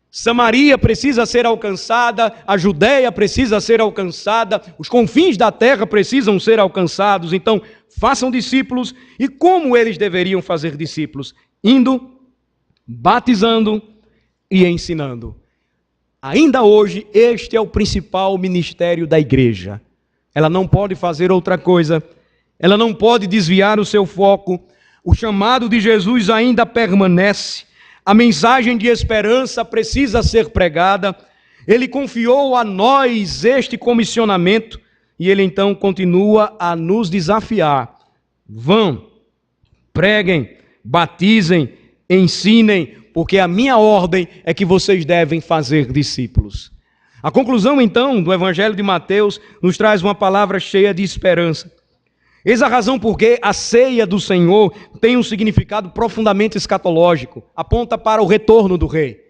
Samaria precisa ser alcançada, a Judeia precisa ser alcançada, os confins da terra precisam ser alcançados. Então, façam discípulos. E como eles deveriam fazer discípulos? Indo, batizando e ensinando. Ainda hoje, este é o principal ministério da igreja. Ela não pode fazer outra coisa, ela não pode desviar o seu foco. O chamado de Jesus ainda permanece, a mensagem de esperança precisa ser pregada. Ele confiou a nós este comissionamento e ele então continua a nos desafiar. Vão, preguem, batizem, ensinem, porque a minha ordem é que vocês devem fazer discípulos. A conclusão, então, do Evangelho de Mateus nos traz uma palavra cheia de esperança. Eis a razão por que a ceia do Senhor tem um significado profundamente escatológico, aponta para o retorno do Rei.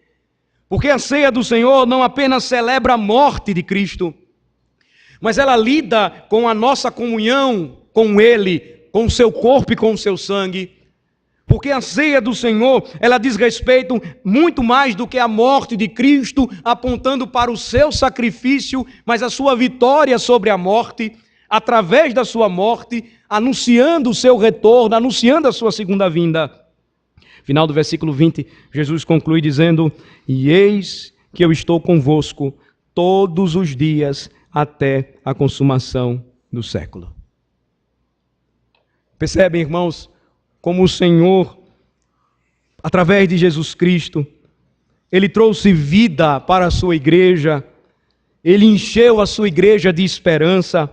Porque a ceia do Senhor não apenas celebra a morte de Cristo, mas ela lida com a nossa comunhão com Ele, com o seu corpo e com o seu sangue. Porque a ceia do Senhor, ela diz respeito muito mais do que a morte de Cristo, apontando para o seu sacrifício, mas a sua vitória sobre a morte, através da sua morte, anunciando o seu retorno, anunciando a sua segunda vinda. Final do versículo 20, Jesus conclui dizendo, e eis que eu estou convosco todos os dias até a consumação do século. Percebem, irmãos, como o Senhor, através de Jesus Cristo, Ele trouxe vida para a sua igreja, Ele encheu a sua igreja de esperança,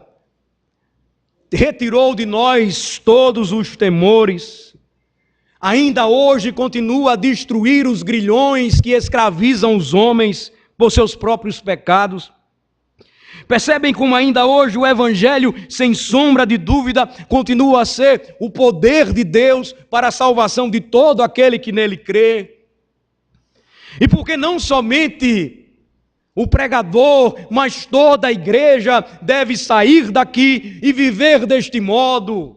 retirou de nós todos os temores, ainda hoje continua a destruir os grilhões que escravizam os homens por seus próprios pecados. Percebem como ainda hoje o Evangelho, sem sombra de dúvida, continua a ser o poder de Deus para a salvação de todo aquele que nele crê. E porque não somente o pregador, mas toda a igreja deve sair daqui e viver deste modo.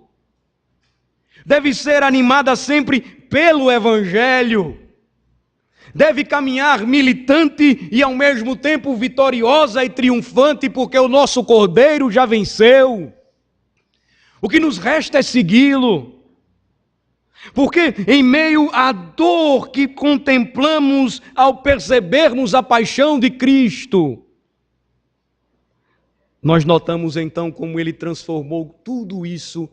Deve ser animada sempre pelo Evangelho. Deve caminhar militante e ao mesmo tempo vitoriosa e triunfante, porque o nosso Cordeiro já venceu. O que nos resta é segui-lo. Porque em meio à dor que contemplamos ao percebermos a paixão de Cristo, nós notamos então como Ele transformou tudo isso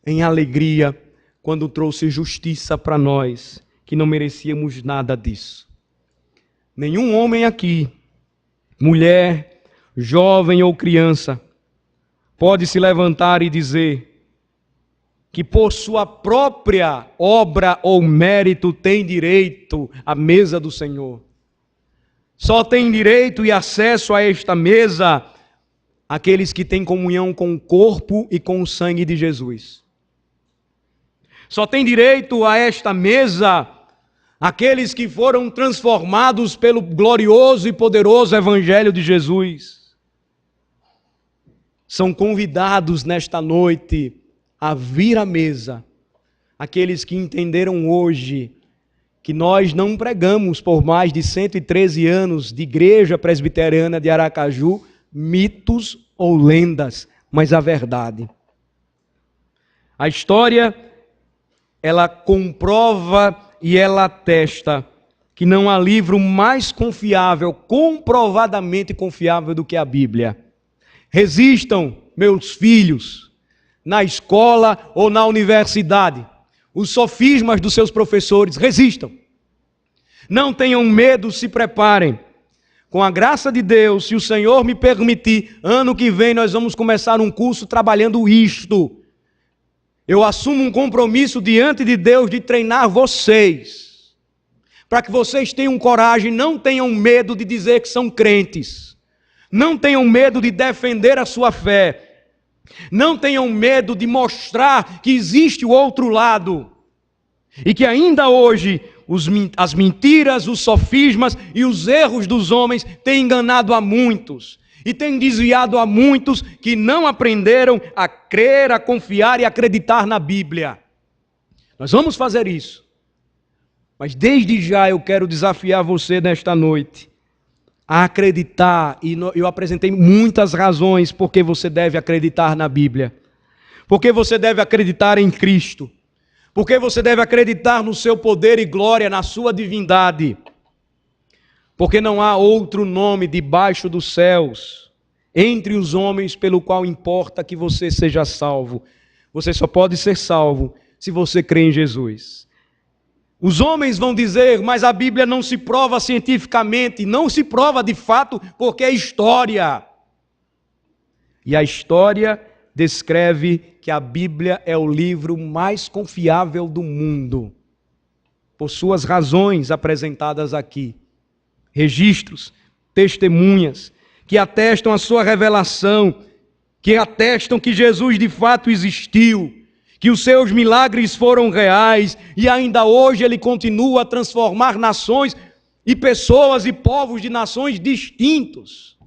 em alegria, quando trouxe justiça para nós, que não merecíamos nada disso. Nenhum homem aqui, mulher, jovem ou criança, pode se levantar e dizer que por sua própria obra ou mérito tem direito à mesa do Senhor. Só tem direito e acesso a esta mesa aqueles que têm comunhão com o corpo e com o sangue de Jesus. Só tem direito a esta mesa aqueles que foram transformados pelo glorioso e poderoso Evangelho de Jesus. São convidados nesta noite a vir à mesa aqueles que entenderam hoje que nós não pregamos por mais de 113 anos de Igreja Presbiteriana de Aracaju mitos ou lendas, mas a verdade. A história, ela comprova e ela atesta que não há livro mais confiável, comprovadamente confiável do que a Bíblia. Resistam, meus filhos, na escola ou na universidade, os sofismas dos seus professores, resistam. Não tenham medo, se preparem. Com a graça de Deus, se o Senhor me permitir, ano que vem nós vamos começar um curso trabalhando isto. Eu assumo um compromisso diante de Deus de treinar vocês, para que vocês tenham coragem, não tenham medo de dizer que são crentes, não tenham medo de defender a sua fé, não tenham medo de mostrar que existe o outro lado, e que ainda hoje as mentiras, os sofismas e os erros dos homens têm enganado a muitos. E tem desviado a muitos que não aprenderam a crer, a confiar e acreditar na Bíblia. Nós vamos fazer isso. Mas desde já eu quero desafiar você nesta noite a acreditar. E eu apresentei muitas razões porque você deve acreditar na Bíblia. Porque você deve acreditar em Cristo. Porque você deve acreditar no seu poder e glória, na sua divindade. Porque não há outro nome debaixo dos céus, entre os homens, pelo qual importa que você seja salvo. Você só pode ser salvo se você crê em Jesus. Os homens vão dizer, mas a Bíblia não se prova cientificamente. Não se prova de fato, porque é história. E a história descreve que a Bíblia é o livro mais confiável do mundo, por suas razões apresentadas aqui. Registros, testemunhas, que atestam a sua revelação, que atestam que Jesus de fato existiu, que os seus milagres foram reais, e ainda hoje Ele continua a transformar nações e pessoas e povos de nações distintos.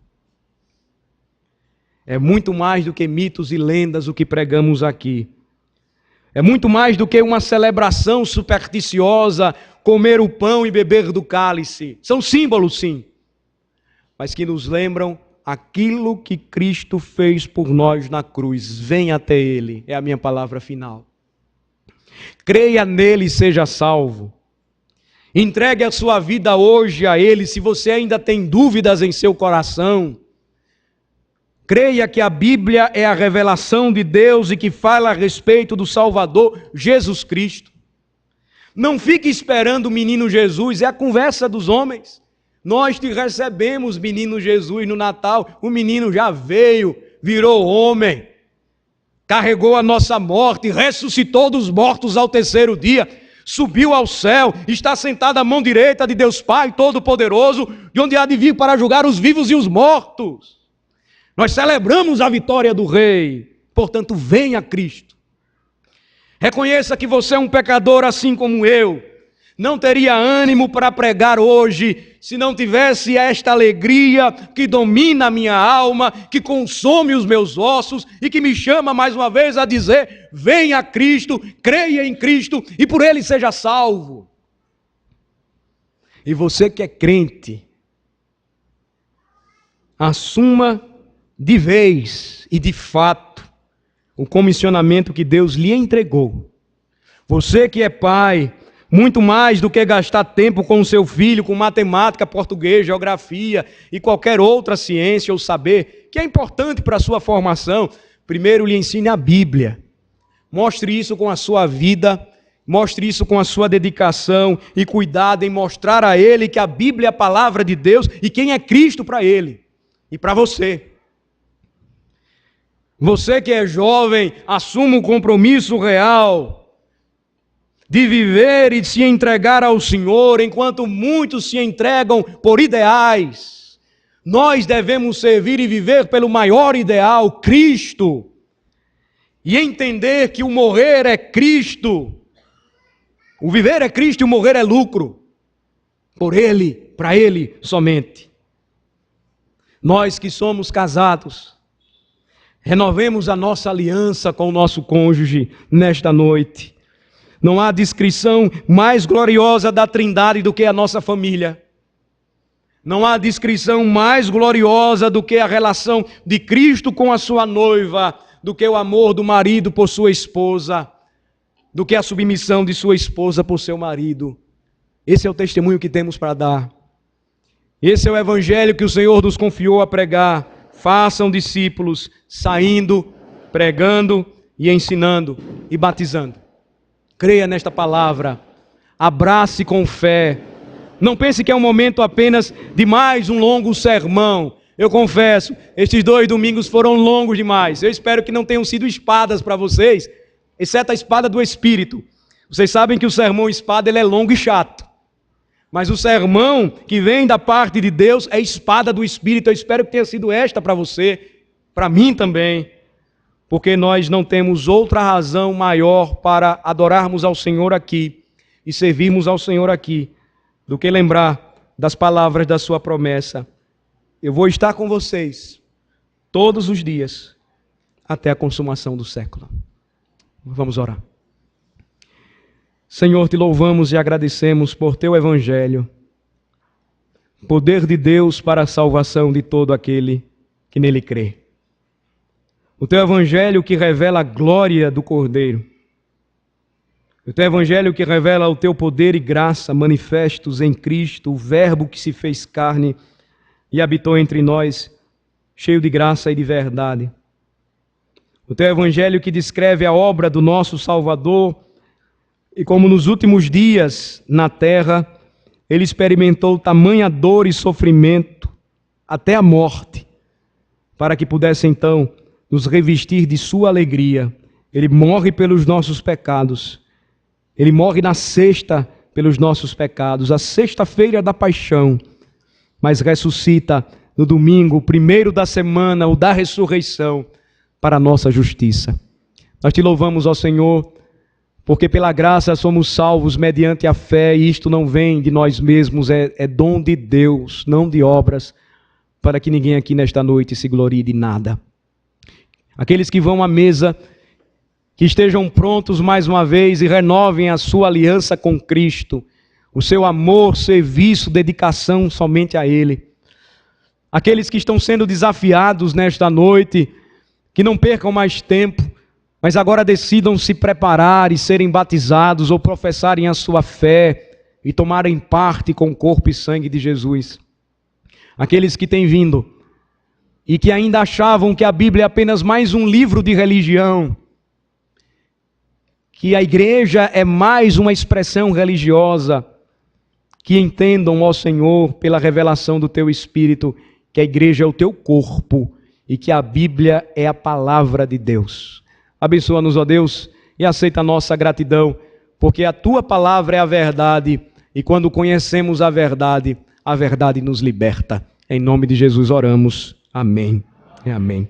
É muito mais do que mitos e lendas o que pregamos aqui. É muito mais do que uma celebração supersticiosa, comer o pão e beber do cálice. São símbolos, sim, mas que nos lembram aquilo que Cristo fez por nós na cruz. Venha até Ele, é a minha palavra final. Creia nele e seja salvo. Entregue a sua vida hoje a Ele. Se você ainda tem dúvidas em seu coração, creia que a Bíblia é a revelação de Deus e que fala a respeito do Salvador Jesus Cristo. Não fique esperando o menino Jesus, é a conversa dos homens. Nós te recebemos, menino Jesus, no Natal. O menino já veio, virou homem, carregou a nossa morte, ressuscitou dos mortos ao terceiro dia, subiu ao céu, está sentado à mão direita de Deus Pai Todo-Poderoso, de onde há de vir para julgar os vivos e os mortos. Nós celebramos a vitória do Rei, portanto, venha Cristo. Reconheça que você é um pecador assim como eu. Não teria ânimo para pregar hoje se não tivesse esta alegria que domina a minha alma, que consome os meus ossos e que me chama mais uma vez a dizer: venha Cristo, creia em Cristo e por Ele seja salvo. E você que é crente, assuma de vez e de fato o comissionamento que Deus lhe entregou. Você que é pai, muito mais do que gastar tempo com o seu filho, com matemática, português, geografia e qualquer outra ciência ou saber, que é importante para a sua formação, primeiro lhe ensine a Bíblia. Mostre isso com a sua vida, mostre isso com a sua dedicação e cuidado em mostrar a ele que a Bíblia é a palavra de Deus e quem é Cristo para ele e para você. Você que é jovem, assuma um compromisso real de viver e de se entregar ao Senhor, enquanto muitos se entregam por ideais. Nós devemos servir e viver pelo maior ideal, Cristo, e entender que o morrer é Cristo. O viver é Cristo e o morrer é lucro. Por Ele, para Ele somente. Nós que somos casados, renovemos a nossa aliança com o nosso cônjuge nesta noite. Não há descrição mais gloriosa da Trindade do que a nossa família. Não há descrição mais gloriosa do que a relação de Cristo com a sua noiva, do que o amor do marido por sua esposa, do que a submissão de sua esposa por seu marido. Esse é o testemunho que temos para dar. Esse é o evangelho que o Senhor nos confiou a pregar. Façam discípulos, saindo, pregando e ensinando e batizando. Creia nesta palavra, abrace com fé. Não pense que é um momento apenas de mais um longo sermão. Eu confesso, estes 2 domingos foram longos demais. Eu espero que não tenham sido espadas para vocês, exceto a espada do Espírito. Vocês sabem que o sermão espada ele é longo e chato. Mas o sermão que vem da parte de Deus é espada do Espírito. Eu espero que tenha sido esta para você, para mim também. Porque nós não temos outra razão maior para adorarmos ao Senhor aqui e servirmos ao Senhor aqui, do que lembrar das palavras da sua promessa. Eu vou estar com vocês todos os dias, até a consumação do século. Vamos orar. Senhor, te louvamos e agradecemos por teu evangelho, poder de Deus para a salvação de todo aquele que nele crê. O teu evangelho que revela a glória do Cordeiro. O teu evangelho que revela o teu poder e graça manifestos em Cristo, o Verbo que se fez carne e habitou entre nós, cheio de graça e de verdade. O teu evangelho que descreve a obra do nosso Salvador e como nos últimos dias na terra ele experimentou tamanha dor e sofrimento até a morte, para que pudesse então nos revestir de sua alegria. Ele morre pelos nossos pecados. Ele morre na sexta pelos nossos pecados, a sexta-feira da paixão, mas ressuscita no domingo, o primeiro da semana, o da ressurreição, para a nossa justiça. Nós te louvamos, ó Senhor, porque pela graça somos salvos mediante a fé, e isto não vem de nós mesmos, é dom de Deus, não de obras, para que ninguém aqui nesta noite se glorie de nada. Aqueles que vão à mesa, que estejam prontos mais uma vez e renovem a sua aliança com Cristo, o seu amor, serviço, dedicação somente a Ele. Aqueles que estão sendo desafiados nesta noite, que não percam mais tempo, mas agora decidam se preparar e serem batizados ou professarem a sua fé e tomarem parte com o corpo e sangue de Jesus. Aqueles que têm vindo e que ainda achavam que a Bíblia é apenas mais um livro de religião, que a igreja é mais uma expressão religiosa, que entendam, ó Senhor, pela revelação do Teu Espírito, que a igreja é o Teu corpo e que a Bíblia é a palavra de Deus. Abençoa-nos, ó Deus, e aceita a nossa gratidão, porque a Tua palavra é a verdade, e quando conhecemos a verdade nos liberta. Em nome de Jesus oramos. Amém e amém.